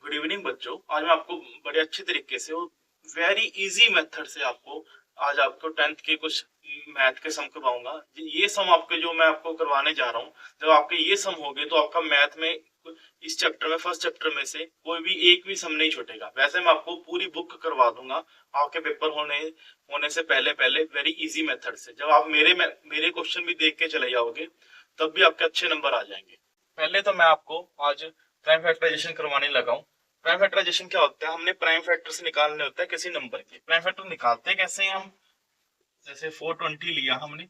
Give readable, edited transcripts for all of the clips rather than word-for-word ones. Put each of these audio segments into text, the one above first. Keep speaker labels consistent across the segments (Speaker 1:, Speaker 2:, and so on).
Speaker 1: Good evening बच्चों। आज मैं आपको बड़े अच्छे तरीके से और वेरी इजी मेथड से आज आपको 10th के कुछ मैथ के सम करवाऊंगा। ये सम आपके जो मैं आपको करवाने जा रहा हूँ, जब आपके ये सम हो गए तो आपका मैथ में इस चैप्टर में फर्स्ट चैप्टर में से कोई भी एक भी सम नहीं छूटेगा। वैसे मैं आपको पूरी बुक करवा दूंगा आपके पेपर होने से पहले पहले वेरी इजी मेथड से। जब आप मेरे क्वेश्चन भी देख के चले जाओगे तब भी आपके अच्छे नंबर आ जाएंगे। पहले तो मैं आपको आज प्राइम फैक्टराइजेशन करवाने लगा हूँ। प्राइम फैक्टराइजेशन क्या होता है? हमने प्राइम फैक्टर्स निकालने होता है किसी नंबर के। प्राइम फैक्टर निकालते हैं कैसे हैं हम? जैसे 420 लिया हमने,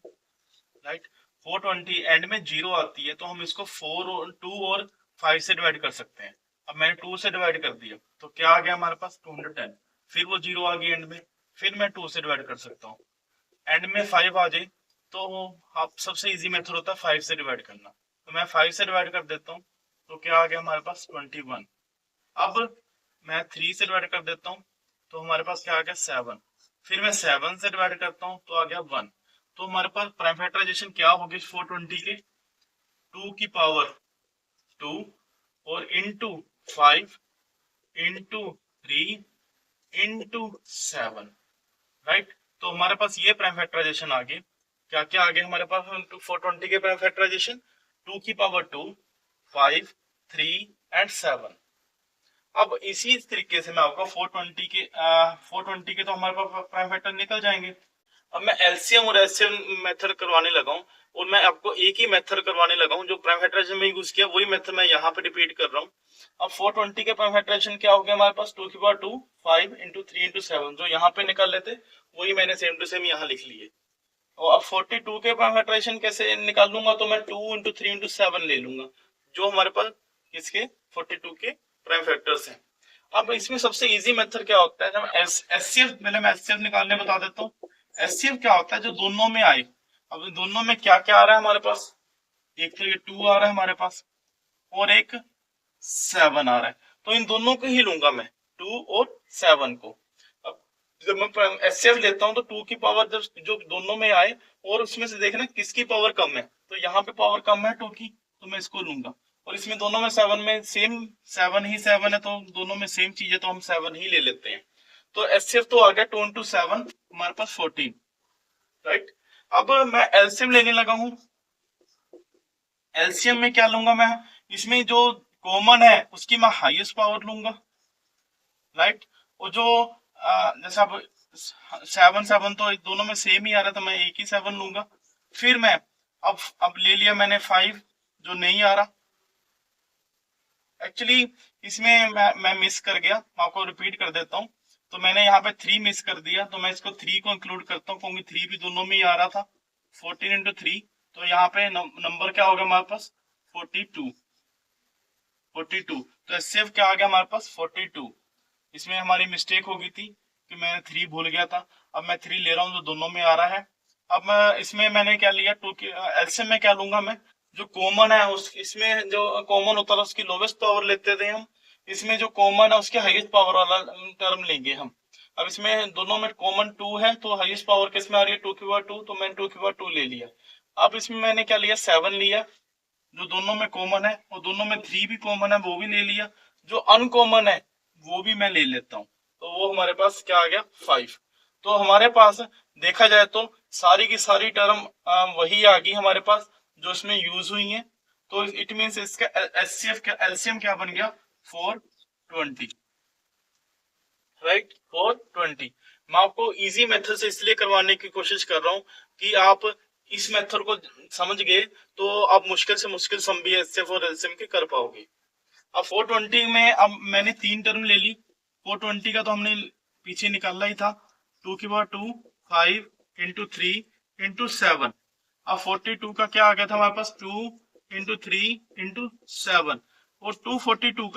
Speaker 1: राइट। 420 एंड में 0 आती है तो हम इसको 4 और 2 और 5 से डिवाइड कर सकते हैं। अब मैंने 2 से डिवाइड कर दिया तो क्या आ गया हमारे पास? 210। फिर वो 0 आ गई एंड में, फिर मैं 2 से डिवाइड कर सकता हूँ। एंड में 5 आ जाए तो आप सबसे इजी मेथड होता है 5 से डिवाइड करना। तो मैं 5 से डिवाइड कर देता हूँ तो क्या आ गया हमारे पास? 21। अब मैं 3 से डिवाइड कर देता हूँ तो हमारे पास क्या आ गया? 7। फिर मैं 7 से डिवाइड करता हूँ तो आ गया 1। तो हमारे पास प्राइम फैक्टराइजेशन क्या होगी 420 के? 2 की पावर 2 और इंटू 5 इंटू 3 इंटू 7, राइट। तो हमारे पास ये प्राइम फैक्टराइजेशन आ गई। क्या क्या आ गया हमारे पास 420 के प्राइम फैक्टराइजेशन? 2 की पावर 2, 5, 3 एंड 7। अब इसी तरीके से मैं आपको 420 के तो हमारे पास प्राइम फैक्टर निकल जाएंगे। अब मैं एलसीएम और एचसीएम मेथड करवाने लगा हूँ और मैं आपको एक ही मेथड करवाने लगा हूँ जो प्राइम फैक्टराइजेशन में यूज किया, वही मेथड मैं यहाँ पे रिपीट कर रहा हूँ। अब 420 के प्राइम फैक्टराइजेशन क्या हो गया हमारे पास? 2 की पावर 2, 5 इंटू 3 इंटू 7। जो यहाँ पे निकाल लेते वही मैंने सेम टू सेम यहाँ लिख लिए। और अब 42 के प्राइम फैक्टराइजेशन कैसे निकाल लूंगा? तो मैं 2 इंटू 3 इंटू 7 ले लूंगा, जो हमारे पास इसके 42 के प्राइम फैक्टर्स हैं। अब इसमें सबसे इजी मेथड क्या होता है? जब एचसीएफ, पहले मैं एचसीएफ निकालने बता देता हूँ। एचसीएफ क्या होता है? जो दोनों में आए। अब दोनों में क्या क्या आ रहा है हमारे पास? एक तो ये 2 आ रहा है हमारे पास और एक 7 आ रहा है, तो इन दोनों को ही लूंगा मैं, 2 और 7 को। अब जब मैं एचसीएफ लेता हूँ तो 2 की पावर जब जो दोनों में आए और उसमें से देखना किसकी पावर कम है, तो यहाँ पे पावर कम है 2 की, तो मैं इसको लूंगा। और इसमें दोनों में 7 में सेम 7 ही 7 है, तो दोनों में सेम चीज है तो हम 7 ही ले लेते हैं। तो एचसीएफ तो आ गया 2 इंटू 7 हमारे पास 14, राइट। अब मैं एलसीएम लेने लगा हूँ। एलसीएम में क्या लूंगा मैं? इसमें जो कॉमन है उसकी मैं हाईएस्ट पावर लूंगा, राइट। और जो जैसे अब 7 तो दोनों में सेम ही आ रहा था, मैं एक ही 7 लूंगा। फिर मैं अब ले लिया मैंने 5 जो नहीं आ रहा। एक्चुअली इसमें मैं मिस कर गया, मैं आपको रिपीट कर देता हूँ। तो मैंने यहाँ पे 3 मिस कर दिया, तो मैं इसको 3 को इंक्लूड करता हूँ क्योंकि 3 भी दोनों में ही आ रहा था। 14 इंटू 3, तो यहाँ पे नंबर क्या होगा हमारे पास? 42। तो एचसीएफ क्या आ गया हमारे पास? 42। इसमें हमारी मिस्टेक हो गई थी कि मैं 3 भूल गया था। अब मैं 3 ले रहा हूँ जो दोनों में आ रहा है। अब मैं इसमें मैंने क्या लिया? 2 की एलसीएम में क्या लूंगा मैं? जो कॉमन है उस इसमें जो कॉमन होता था उसकी लोवेस्ट पावर लेते थे हम। इसमें जो कॉमन है उसके हाईएस्ट पावर वाला टर्म लेंगे हम। अब इसमें दोनों में कॉमन 2 है तो हाईएस्ट पावर किस में आ रही है? 2 की पावर 2, तो मैंने 2 की पावर 2 ले लिया। अब इसमें मैंने क्या लिया? 7 लिया जो दोनों में कॉमन है, और दोनों में 3 भी कॉमन है वो भी ले लिया। जो अनकॉमन है वो भी मैं ले लेता हूँ, तो वो हमारे पास क्या आ गया? 5। तो हमारे पास देखा जाए तो सारी की सारी टर्म वही आ गई हमारे पास जो इसमें यूज हुई है। तो इट मींस इसका एचसीएफ का एलसीएम क्या बन गया? 420, राइट। 420 मैं आपको इजी मेथड से इसलिए करवाने की कोशिश कर रहा हूँ कि आप इस मेथड को समझ गए तो आप मुश्किल से मुश्किल सम भी एचसीएफ और एलसीएम के कर पाओगे। अब 420 में अब मैंने 3 टर्म ले ली। 420 का तो हमने पीछे निकालना ही था। 2 की पावर 2, 5 इंटू 3 इंटू 7। अब 42 का क्या आ गया था हमारे पास? 2 इंटू 3 इंटू 7। और 242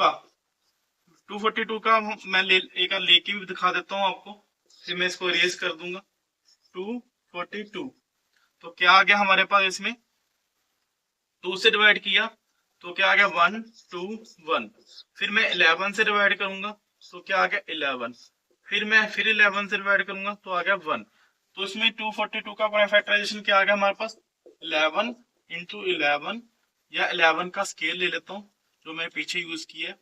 Speaker 1: का मैं एक लेके भी दिखा देता हूँ आपको। फिर मैं इसको इरेज कर दूंगा। 242 तो क्या आ गया हमारे पास? इसमें 2 से डिवाइड किया तो क्या आ गया? 1 2 1। फिर मैं 11 से डिवाइड करूंगा तो क्या आ गया? 11। फिर मैं 11 से डिवाइड करूंगा तो आ गया 1। तो इसमें 242 का फैक्टराइजेशन क्या आ गया हमारे पास? 11 इंटू 11, या 11 का स्केल ले लेता हूँ जो मैं पीछे यूज किया है।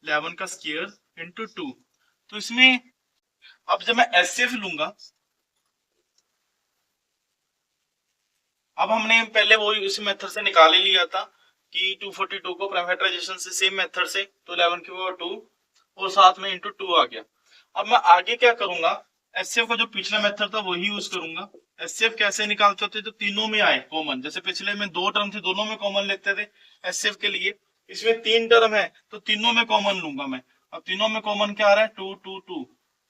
Speaker 1: 11 का स्क्वायर इंटू 2। तो इसमें अब जब मैं एचसीएफ लूंगा, अब हमने पहले वो उसी मेथड से निकाल ही लिया था कि 242 को प्राइम फैक्टराइजेशन से सेम मेथड से, तो 11 की पावर 2 और साथ में इंटू 2 आ गया। अब मैं आगे क्या करूंगा, एचसीएफ का जो पिछला मेथड था वही यूज करूंगा। एचसीएफ कैसे निकालते थे, तो तीनों में आए कॉमन, जैसे पिछले में 2 टर्म थे दोनों में कॉमन लेते थे एचसीएफ के लिए। इसमें 3 टर्म है तो तीनों में कॉमन लूंगा मैं। अब तीनों में कॉमन क्या आ रहा है, 2 2 2,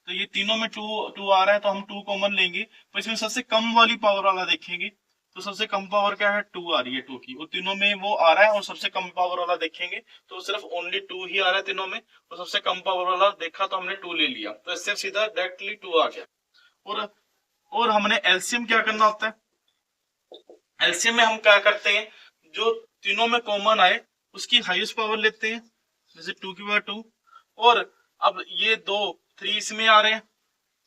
Speaker 1: तो ये तीनों में 2 2 आ रहा है तो हम 2 कॉमन लेंगे। तो इसमें सबसे कम वाली पावर वाला देखेंगे, तो सबसे कम पावर क्या है, 2 आ रही है 2 की, और तीनों में वो आ रहा है। और सबसे कम पावर वाला देखेंगे तो सिर्फ ओनली 2 ही आ रहा है तीनों में, और सबसे कम पावर वाला देखा तो हमने 2 ले लिया, तो इससे सीधा डायरेक्टली 2 आ गया। और हमने एलसीएम क्या करना होता है, एलसीएम में हम क्या करते हैं, जो तीनों में कॉमन आए उसकी हाईएस्ट पावर लेते हैं, जैसे 2 की पावर 2। और अब ये 2 3 इसमें आ रहे हैं,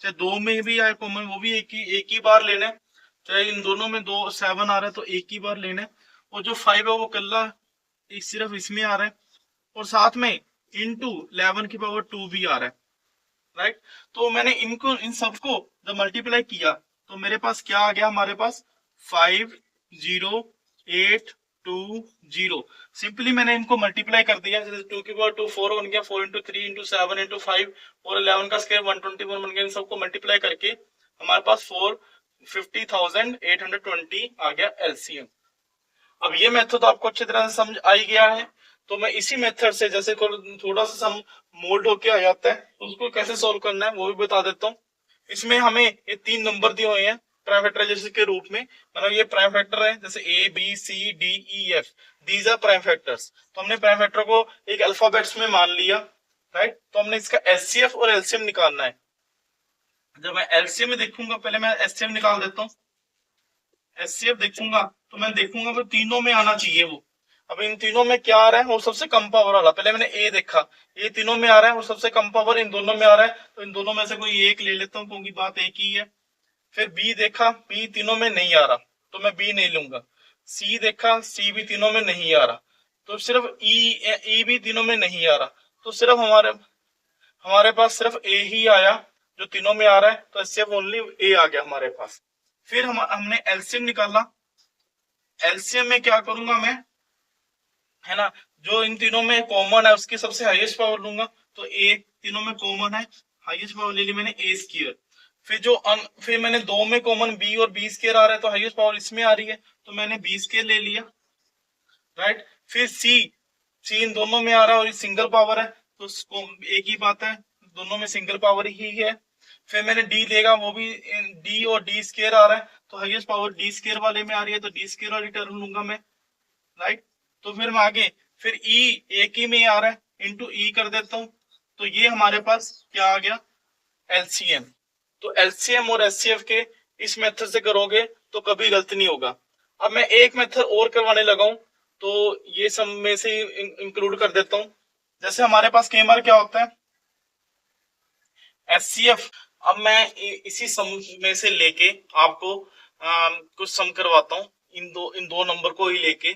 Speaker 1: चाहे 2 में भी आए कॉमन वो भी एक ही बार लेना है, चाहे इन दोनों में 2 7 आ रहा है तो एक ही बार लेना है। और जो 5 है वो कल्ला सिर्फ इसमें आ रहा है, और साथ में इंटू 11 की पावर 2 भी आ रहा है, राइट। तो मैंने इनको इन सबको जब मल्टीप्लाई किया तो मेरे पास क्या आ गया, हमारे पास 5 0 8 2 0। सिंपली मैंने इनको मल्टीप्लाई कर दिया, जैसे 2 की पावर 2 4 बन गया, 4 इंटू 3 इंटू 7 इंटू 5 और 11 का स्क्वायर 121 बन गया। इन सबको मल्टीप्लाई करके हमारे पास 450,820 आ गया एलसीएम। अब ये मेथड आपको अच्छी तरह से समझ आ गया है, तो मैं इसी मेथड से जैसे थोड़ा सा सम मोल्ड होके आ जाता है तो उसको कैसे सॉल्व करना है वो भी बता देता हूँ। इसमें हमें ये 3 नंबर दिए हुए हैं प्राइम फैक्टराइजेशन के रूप में, मतलब ये प्राइम फैक्टर है, जैसे A B C D E F, these are prime factors. तो हमने प्राइम फैक्टर को एक अल्फाबेट्स में मान लिया, राइट। तो हमने इसका एचसीएफ और एलसीएम निकालना है। जब मैं एलसीएम में देखूंगा, पहले मैं एचसीएम निकाल देता हूँ। एचसीएफ देखूंगा तो मैं देखूंगा वो तीनों में आना चाहिए वो। अब इन तीनों में क्या आ रहा है, वो सबसे कम पावर वाला। पहले मैंने ए देखा, ये तीनों में आ रहा है, वो सबसे कम पावर इन दोनों में आ रहा है, तो इन दोनों में से कोई एक ले लेता हूँ क्योंकि बात एक ही है। फिर बी देखा, बी तीनों में नहीं आ रहा तो मैं बी नहीं लूंगा। सी देखा, सी भी तीनों में नहीं आ रहा, तो सिर्फ ई भी तीनों में नहीं आ रहा, तो सिर्फ हमारे हमारे पास सिर्फ ए ही आया जो तीनों में आ रहा है, तो इससे ओनली ए आ गया हमारे पास। फिर हमने एलसीएम निकाला। एलसीएम में क्या करूंगा मैं, है ना, जो इन तीनों में कॉमन है उसकी सबसे हाईएस्ट पावर लूंगा, तो ए तीनों में कॉमन है, हाईएस्ट पावर ले ली मैंने ए स्क्वायर। फिर मैंने 2 में कॉमन बी और बी स्क्वायर आ रहा है तो हाईएस्ट पावर इसमें आ रही है, तो मैंने बी स्क्वायर ले लिया, राइट। फिर सी इन दोनों में आ रहा है और ये सिंगल पावर है तो एक ही बात है, दोनों में सिंगल पावर ही है। फिर मैंने डी लेगा, वो भी डी और डी स्क्वायर आ रहा है तो हाईएस्ट पावर डी स्क्वायर वाले में आ रही है, तो डी स्क्वायर वाली टर्म लूंगा मैं, राइट। तो फिर मैं आगे फिर ई एक ही में आ रहा है इंटू ई कर देता हूं, तो ये हमारे पास क्या आ गया, एलसीएम। तो एलसीएम और एचसीएफ के इस मेथड से करोगे तो कभी गलती नहीं होगा। अब मैं एक मेथड और करवाने लगा हूं तो ये सब में से इंक्लूड कर देता हूं। जैसे हमारे पास कई बार क्या होता है, एचसीएफ, अब मैं इसी सम में से लेके आपको कुछ सम करवाता हूँ, इन दो नंबर को ही लेके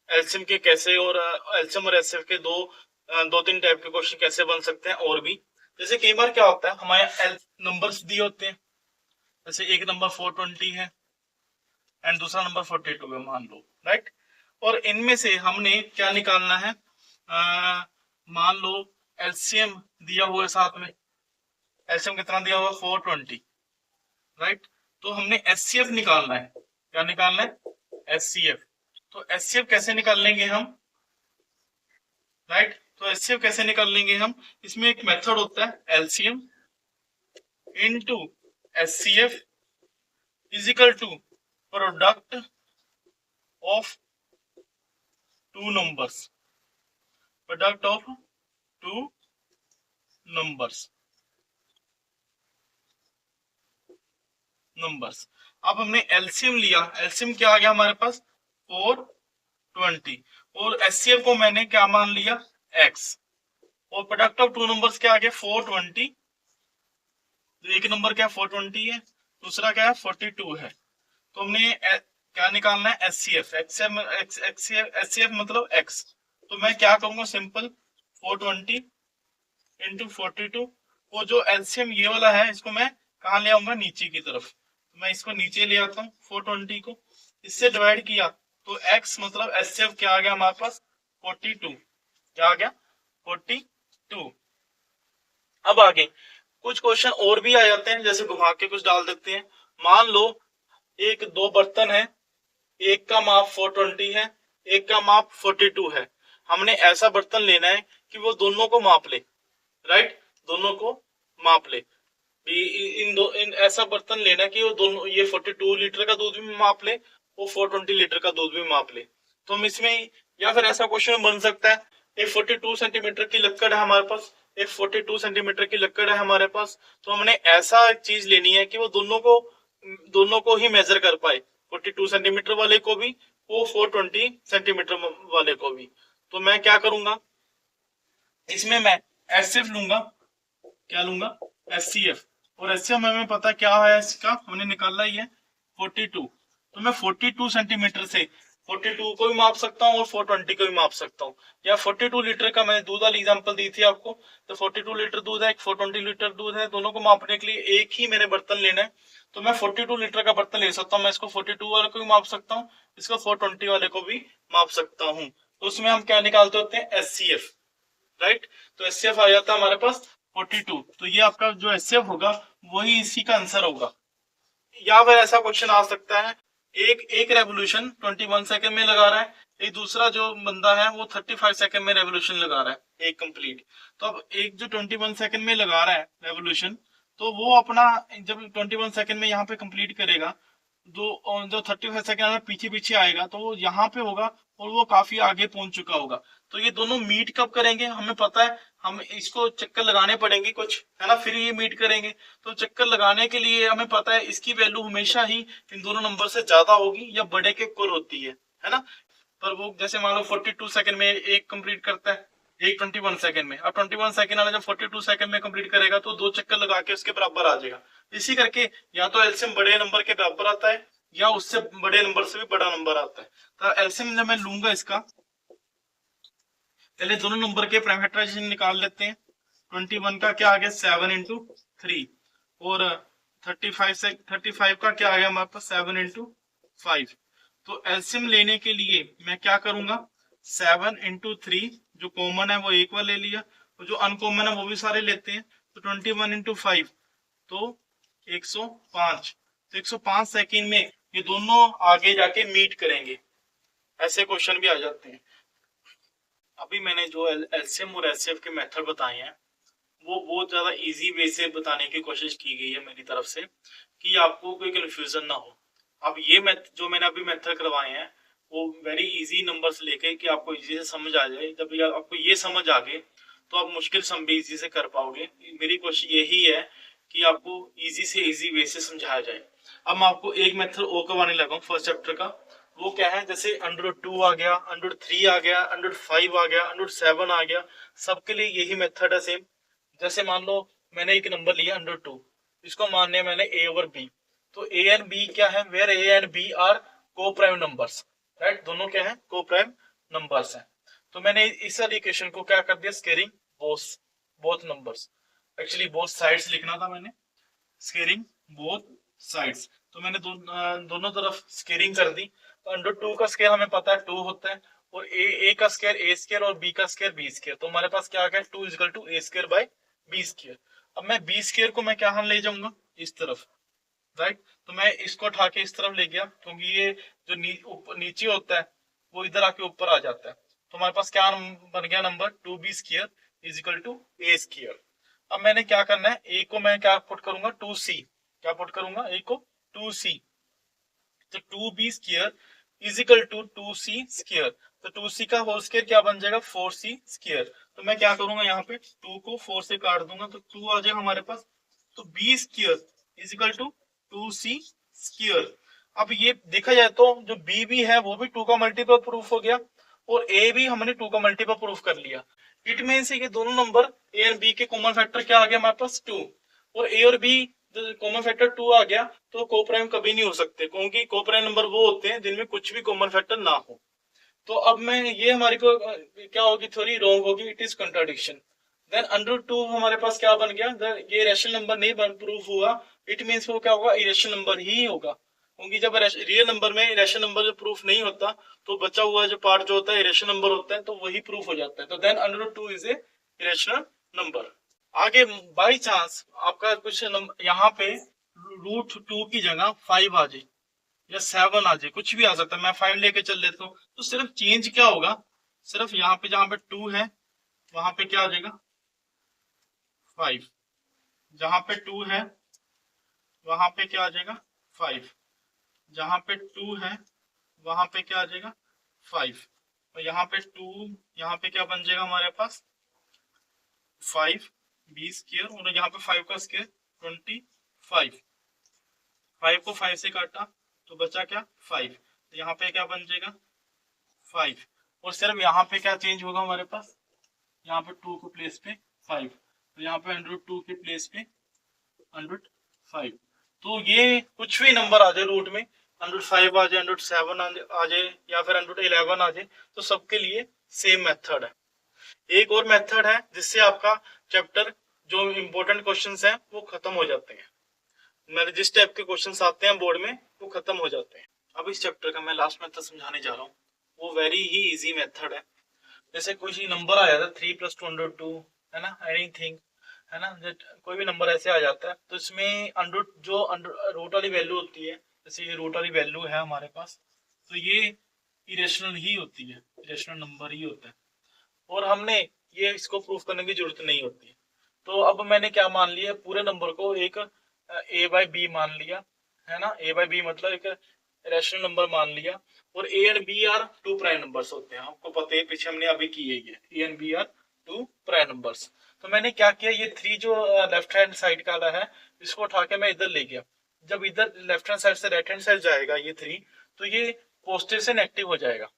Speaker 1: एलसीएम के कैसे, और एलसीएम और एचसीएफ के दो तीन टाइप के क्वेश्चन कैसे बन सकते हैं। और भी जैसे कई बार क्या होता है, हमारे नंबर्स दिए होते हैं, जैसे एक नंबर 420 है एंड दूसरा नंबर 42 है मान लो, राइट। और इनमें से हमने क्या निकालना है, मान लो एलसीएम दिया हुआ है, साथ में एलसीएम कितना दिया हुआ है 420, राइट। तो हमने एचसीएफ निकालना है, क्या निकालना है, एचसीएफ। तो एचसीएफ कैसे निकाल लेंगे हम, राइट। तो एचसीएफ कैसे निकाल लेंगे हम, इसमें एक मेथड होता है LCM into HCF is equal to product of two numbers, product of two numbers. अब हमने एलसीएम लिया, एलसीएम क्या आ गया हमारे पास 420, और एचसीएफ को मैंने क्या मान लिया x, और प्रोडक्ट ऑफ टू नंबर्स क्या आ गया 420। एक नंबर क्या 420 है, दूसरा क्या है 42 है, तो हमने क्या निकालना है एचसीएफ, एचसीएफ मतलब x। तो मैं क्या करूंगा, सिंपल 420 इंटू 42, वो जो एलसीएम ये वाला है इसको मैं कहाँ ले आऊंगा, नीचे की तरफ। तो मैं इसको नीचे ले आता हूँ, 420 को इससे डिवाइड किया तो x मतलब एचसीएफ क्या आ गया हमारे पास, 42। क्या आ गया, 42। अब आगे कुछ क्वेश्चन और भी आ जाते हैं, जैसे घुमा के कुछ डाल देते हैं। मान लो एक दो बर्तन है, एक का माप 420 है, एक का माप 42 है। हमने ऐसा बर्तन लेना है कि वो दोनों को माप ले, राइट, दोनों को माप ले। इन ऐसा बर्तन लेना कि वो दोनों, ये 42 लीटर का दूध भी माप ले, वो 420 लीटर का दूध भी माप ले। तो हम इसमें, या फिर ऐसा क्वेश्चन बन सकता है, एक 42 सेंटीमीटर की लक्कड़ है हमारे पास, एक 42 सेंटीमीटर की लक्कड़ है हमारे पास, तो हमने ऐसा चीज लेनी है कि वो दोनों को ही मेजर कर पाए, 42 सेंटीमीटर वाले को भी, वो 420 सेंटीमीटर वाले को भी। तो मैं क्या करूंगा, इसमें मैं एचसीएफ लूंगा। क्या लूंगा, एचसीएफ। और एचसीएफ हमें पता क्या है इसका, हमने निकाला ही है 42। तो मैं 42 सेंटीमीटर से 42 को भी माप सकता हूँ और 420 को भी माप सकता हूँ। या 42 लीटर का मैंने दूध वाली एग्जांपल दी थी आपको, तो 42 लीटर दूध है, 420 लीटर दूध है, दोनों को मापने के लिए एक ही मैंने बर्तन लेना है। तो मैं 42 लीटर का बर्तन ले सकता हूँ, मैं इसको 42 वाले को भी माप सकता हूँ, इसको 420 वाले को भी माप सकता हूँ। तो उसमें हम क्या निकालते होते हैं, एचसीएफ, राइट। तो एचसीएफ आ जाता है हमारे पास 42। तो ये आपका जो एचसीएफ होगा वही इसी का आंसर होगा। या फिर ऐसा क्वेश्चन आ सकता है, एक रेवोल्यूशन 21 सेकंड में लगा रहा है, एक दूसरा जो बंदा है वो 35 सेकंड में रेवोल्यूशन लगा रहा है एक कंप्लीट। तो अब एक जो 21 सेकंड में लगा रहा है रेवोल्यूशन, तो वो अपना जब 21 सेकंड में यहाँ पे कंप्लीट करेगा, जो 35 सेकंड में पीछे पीछे आएगा, तो वो यहाँ पे होगा और वो काफी आगे पहुंच चुका होगा। तो ये दोनों मीट कब करेंगे, हमें पता है, हम इसको चक्कर लगाने पड़ेंगे कुछ, है ना, फिर ये मीट करेंगे। तो चक्कर लगाने के लिए हमें पता है इसकी वैल्यू हमेशा ही इन दोनों नंबर से ज्यादा होगी या बड़े के इक्वल होती है ना। पर वो जैसे मान लो 42 सेकंड में एक कंप्लीट करता है, एक 21 सेकंड में। अब 21 सेकंड वाला जब 42 सेकंड में कंप्लीट करेगा तो दो चक्कर लगा के उसके बराबर आ जाएगा। इसी करके या तो एलसीएम बड़े नंबर के बराबर आता है या उससे बड़े नंबर से भी बड़ा नंबर आता है। तो एलसीएम जब मैं लूंगा इसका, पहले दोनों नंबर के प्राइम फैक्टराइजेशन निकाल लेते हैं। 21 का क्या आ गया, 7 इंटू 3, और 35 का क्या आ गया हमारे पास, 7 इंटू 5। तो एलसीएम लेने के लिए मैं क्या करूंगा, 7 इंटू 3, जो कॉमन है वो एक बार ले लिया, और जो अनकॉमन है वो भी सारे लेते हैं। तो 21 इंटू 5 तो 105। तो 105 सेकंड में ये दोनों आगे जाके मीट करेंगे। ऐसे क्वेश्चन भी आ जाते हैं। अभी मैंने जो एलसीएम और एचसीएफ के मेथड बताए हैं वो बहुत ज्यादा इजी वे से बताने की कोशिश की गई है मेरी तरफ से, कि आपको कोई कंफ्यूजन ना हो। अब ये जो मैंने अभी मेथड करवाए हैं वो वेरी इजी नंबर से लेके कि आपको इजी से समझ आ जाए। जब आपको ये समझ आ गए तो आप मुश्किल सम भी इजी से कर पाओगे। मेरी कोशिश यही है कि आपको इजी से इजी वे से समझाया जाए। अब मैं आपको एक मेथड और करवाने लगा हूँ फर्स्ट चैप्टर का। वो क्या है, जैसे √2 आ गया, √3 आ गया, √5 आ गया, √7 आ गया, सबके लिए यही मेथड है सेम। जैसे मान लो मैंने एक नंबर लिया √2, इसको मानने है मैंने a और b। तो a एंड b क्या है, where a and b are coprime numbers, right, दोनों क्या है, को प्राइम नंबर्स हैं। तो मैंने इस वाली इक्वेशन को क्या कर दिया, squaring both numbers. Actually both sides लिखना था मैंने, स्केयरिंग बोथ साइड्स। तो मैंने दोनों तरफ स्केयरिंग कर दी। तो √2 का स्केयर हमें पता है 2 होता है, और a का स्केयर a स्केयर और b का स्केयर b स्केयर। तो हमारे पास क्या आ गया, 2 equal to a square by b square. अब मैं b स्केयर को मैं क्या ले जाऊंगा, इस तरफ, राइट। तो मैं इसको उठा के इस तरफ ले गया, क्योंकि ये जो नीचे होता है वो इधर आके ऊपर आ जाता है। तो हमारे पास क्या बन गया number, 2b square is equal to a square. अब मैंने क्या करना है, a को मैं क्या पुट करूंगा, 2c। क्या पुट करूंगा, a को 2c। तो 2b square is equal to 2c square. तो 2c का होल स्केयर क्या बन जाएगा, 4c स्केयर। तो मैं क्या करूंगा, यहाँ पे 2 को 4 से काट दूंगा तो 2 आ जाएगा हमारे पास। तो b square is equal to 2c square. अब ये देखा जाए तो जो b भी है वो भी 2 का मल्टीपल प्रूफ हो गया, और a भी हमने 2 का मल्टीपल प्रूफ कर लिया। इट मीन्स ये दोनों नंबर a और b के कॉमन फैक्टर क्या आ गया हमारे पास, 2। और a और b कॉमन फैक्टर 2 आ गया तो कोप्राइम कभी नहीं हो सकते, क्योंकि कोप्राइम नंबर वो होते हैं जिनमें कुछ भी कॉमन फैक्टर ना हो। तो अब मैं ये हमारी को क्या होगी, थ्योरी रॉन्ग होगी, it is contradiction. Then under 2 हमारे पास क्या बन गया, ये रेशनल नंबर नहीं बन प्रूफ हुआ, इट मीन्स वो क्या होगा, इरेशनल नंबर ही होगा, क्योंकि जब रियल नंबर में इरेशनल नंबर जो प्रूफ नहीं होता तो बचा हुआ जो पार्ट जो होता है इरेशनल नंबर होता है, तो वही प्रूफ हो जाता है। तो then under 2 is a irrational number. आगे बाई चांस आपका कुछ यहाँ पे √2 की जगह 5 आ जाए या 7 आ जाए, कुछ भी आ सकता है, मैं 5 लेके चल लेता हूँ, तो सिर्फ चेंज क्या होगा, सिर्फ यहाँ पे जहां पे 2 है वहां पे क्या आ जाएगा 5, जहां पे 2 है वहां पे क्या आ जाएगा 5, जहां पे 2 है वहां पे क्या आ जाएगा 5, और यहाँ पे 2, यहाँ पे क्या बन जाएगा हमारे पास 5 बी स्क्वायर, और यहाँ पे 5 का स्क्वायर 25, 5 को 5 से काटा तो बचा क्या 5, तो यहाँ पे क्या बन जाएगा 5, और सिर्फ यहाँ पे क्या चेंज होगा हमारे पास, यहाँ पे 2 के प्लेस पे 5, तो यहाँ पे 102 के प्लेस पे 105। तो ये कुछ भी नंबर आ जाए रूट में, 105 आ जाए, 107 आ जाए, या फिर 111 आ जाए, तो सबके लिए सेम मेथड है। एक और मेथड है जिससे आपका चैप्टर जो इंपॉर्टेंट क्वेश्चंस हैं वो खत्म हो जाते हैं, मेरे जिस टाइप के क्वेश्चंस आते हैं बोर्ड में वो खत्म हो जाते हैं। अब इस चैप्टर का मैं लास्ट मेथड समझाने जा रहा हूँ, वो वेरी ही इजी मेथड है। जैसे कोई नंबर आ जाता है 3 + 2√2, है ना, एनीथिंग, है ना, कोई भी नंबर ऐसे आ जाता है, तो इसमें रूट वाली वैल्यू होती है, जैसे ये रूट वाली वैल्यू है हमारे पास, तो ये इरेशनल ही होती है, इरेशनल नंबर ही होता है, और हमने ये इसको प्रूफ करने की जरूरत नहीं होती। तो अब मैंने क्या मान लिया, पूरे नंबर को एक a/b मान लिया, है ना, a/b मतलब एक रैशनल नंबर मान लिया, और a and b are 2 prime numbers होते हैं, आपको पता है पीछे हमने अभी की है ये a and b are 2 prime numbers. तो मैंने क्या किया, ये 3 जो लेफ्ट हैंड साइड का है इसको उठा के मैं इधर ले गया, जब इधर लेफ्ट हैंड साइड से राइट हैंड साइड जाएगा ये 3, तो ये पॉजिटिव से नेगेटिव हो जाएगा।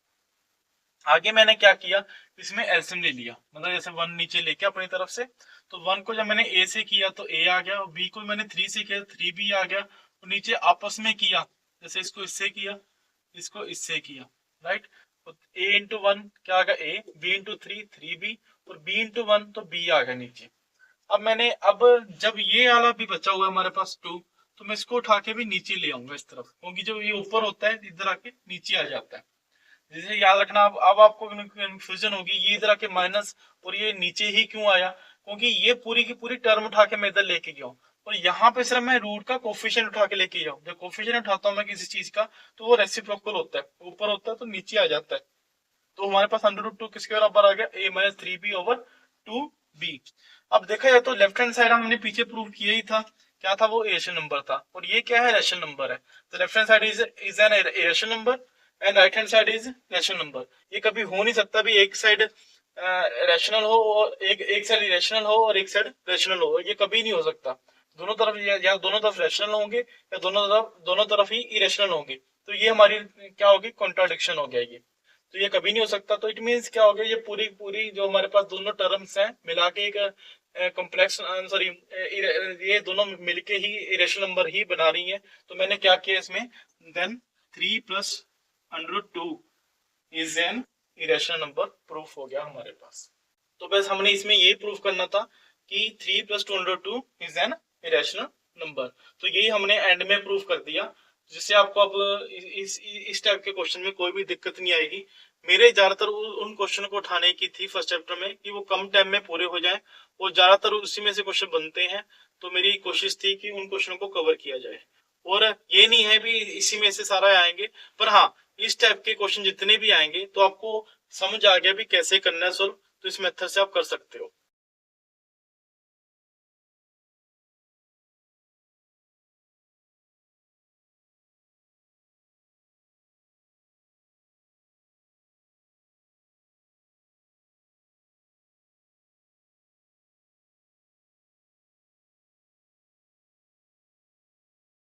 Speaker 1: आगे मैंने क्या किया, इसमें एलसीएम ले लिया, मतलब जैसे 1 नीचे लेके अपनी तरफ से, तो 1 को जब मैंने a से किया तो a आ गया, और b को मैंने 3 से किया 3b आ गया, और नीचे आपस में किया, जैसे इसको इससे किया, इसको इससे किया, राइट, तो a इंटू 1 क्या आ गया a, b इंटू 3 3b, और b इंटू 1 तो b आ गया नीचे। अब जब ये वाला भी बचा हुआ है हमारे पास 2, तो मैं इसको उठा के भी नीचे ले आऊंगा इस तरफ, क्योंकि जब ये ऊपर होता है इधर आके नीचे आ जाता है। जैसे याद रखना, अब आपको कंफ्यूजन होगी, ये इधर आके माइनस और ये नीचे ही क्यों आया, क्योंकि ये पूरी की पूरी टर्म उठा के मैं इधर लेके गया हूँ, और यहाँ पे सिर्फ मैं रूट का कोफिशिएंट उठा के लेके जाऊँ। जब कोफिशिएंट उठाता हूँ मैं किसी चीज का, तो वो रेसिप्रोकल होता है, ऊपर होता है तो नीचे आ जाता है। तो हमारे पास √2 किसके बराबर आ गया, a-3b/2b। अब देखा जाए तो लेफ्ट हैंड साइड हमने पीछे प्रूव किया ही था, क्या था, वो इरेशनल नंबर था, और ये क्या है, रैशनल नंबर है। तो left hand side is an irrational number and right hand side is rational number. ये कभी हो नहीं सकता भी एक साइड रैशनल हो और एक साइड इरेशनल हो और एक साइड रैशनल हो, ये कभी नहीं हो सकता। दोनों तरफ या दोनों तरफ रैशनल होंगे या दोनों तरफ ही इरेशनल होंगे, तो ये हमारी क्या होगी, कॉन्ट्राडिक्शन हो गया ये, तो ये कभी नहीं हो सकता। तो इट मीन्स क्या हो गया, ये पूरी पूरी जो हमारे पास दोनों टर्म्स हैं मिला के एक कॉम्प्लेक्स सॉरी ये दोनों मिलके ही इरेशनल नंबर ही बना रही है। तो मैंने क्या किया इसमें, then 3 + √2 is an irrational number proof हो गया हमारे पास। तो बस हमने इसमें ये प्रूफ करना था कि 3 + 2√2 इज एन इरेशनल नंबर। तो यही हमने एंड में प्रूफ कर दिया, जिससे आपको अब इस टाइप के क्वेश्चन में कोई भी दिक्कत नहीं आएगी। मेरे ज्यादातर उन क्वेश्चन को उठाने की थी फर्स्ट चैप्टर में कि वो कम टाइम में पूरे हो जाएं, और ज्यादातर उसी में से क्वेश्चन बनते हैं, तो मेरी कोशिश थी कि उन क्वेश्चन को कवर किया जाए। और ये नहीं है भी इसी में से सारा आएंगे, पर हाँ इस टाइप के क्वेश्चन जितने भी आएंगे तो आपको समझ आ गया भी कैसे करना है सोल्व, तो इस मेथड से आप कर सकते हो।